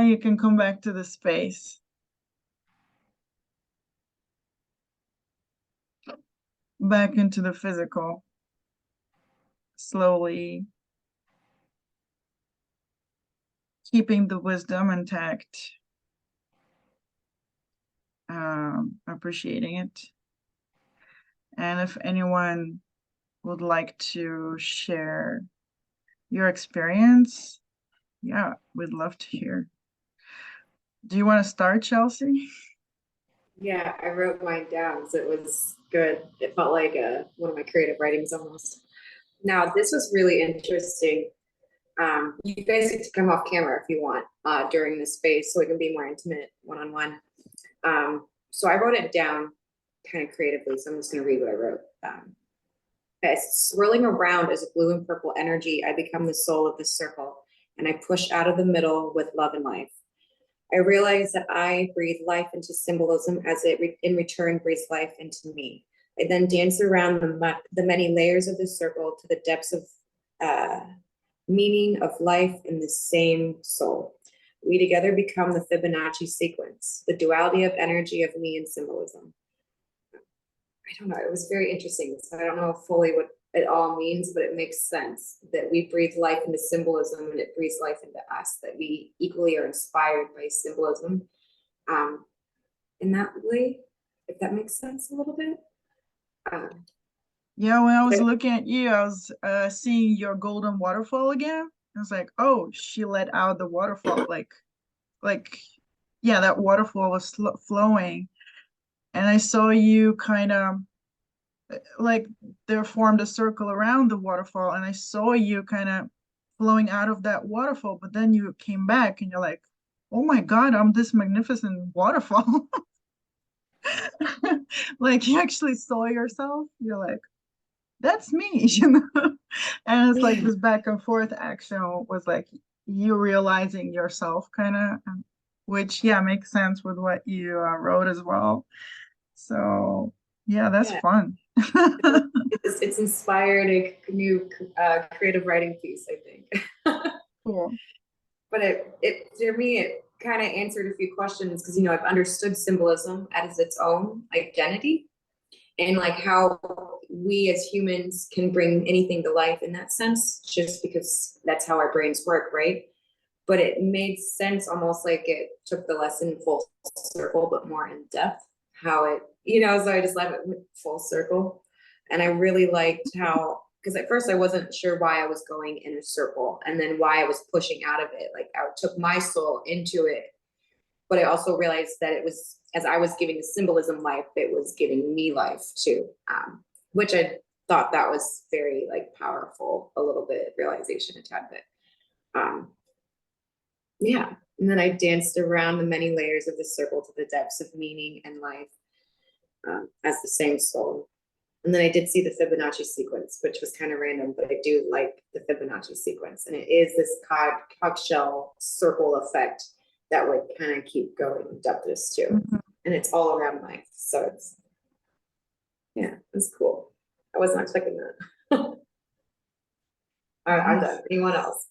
And you can come back to the space. Back into the physical. Slowly. Keeping the wisdom intact. Appreciating it. And if anyone would like to share your experience, yeah, we'd love to hear. Do you want to start, Chelsey? Yeah, I wrote mine down, so it was good. It felt like one of my creative writings almost. Now, this was really interesting. You guys get to come off camera if you want during this space, so it can be more intimate one-on-one. So I wrote it down kind of creatively, so I'm just going to read what I wrote. As swirling around as a blue and purple energy, I become the soul of the circle, and I push out of the middle with love and life. I realize that I breathe life into symbolism as it in return breathes life into me. I then dance around the many layers of the circle to the depths of meaning of life in the same soul. We together become the Fibonacci sequence, the duality of energy of me and symbolism. I don't know, it was very interesting. So I don't know fully what it all means, but it makes sense that we breathe life into symbolism and it breathes life into us, that we equally are inspired by symbolism in that way, if that makes sense a little bit. Yeah, when I was looking at you, I was seeing your golden waterfall again. I was like, oh, she let out the waterfall. Yeah, that waterfall was flowing. And I saw you kind of like there formed a circle around the waterfall, and I saw you kind of flowing out of that waterfall, but then you came back and you're like, oh my God, I'm this magnificent waterfall. Like you actually saw yourself. You're like, that's me, you know? And it's like this back and forth action was like you realizing yourself kind of, which yeah, makes sense with what you wrote as well. So yeah, that's fun. It's inspired a new creative writing piece, I think. Cool. But it for me, it kind of answered a few questions because, you know, I've understood symbolism as its own identity and like how we as humans can bring anything to life in that sense, just because that's how our brains work, right? But it made sense almost like it took the lesson full circle, but more in depth, how it, you know, so I just love it full circle. And I really liked how, because at first I wasn't sure why I was going in a circle and then why I was pushing out of it. Like I took my soul into it, but I also realized that it was, as I was giving the symbolism life, it was giving me life too, which I thought that was very like powerful, a little bit realization, a tad bit. Yeah, and then I danced around the many layers of the circle to the depths of meaning and life as the same soul. And then I did see the Fibonacci sequence, which was kind of random, but I do like the Fibonacci sequence. And it is this conch shell circle effect that would kind of keep going depths too. Mm-hmm. And it's all around life. So it's, yeah, it's cool. I wasn't expecting that. All right, I'm done. Anyone else?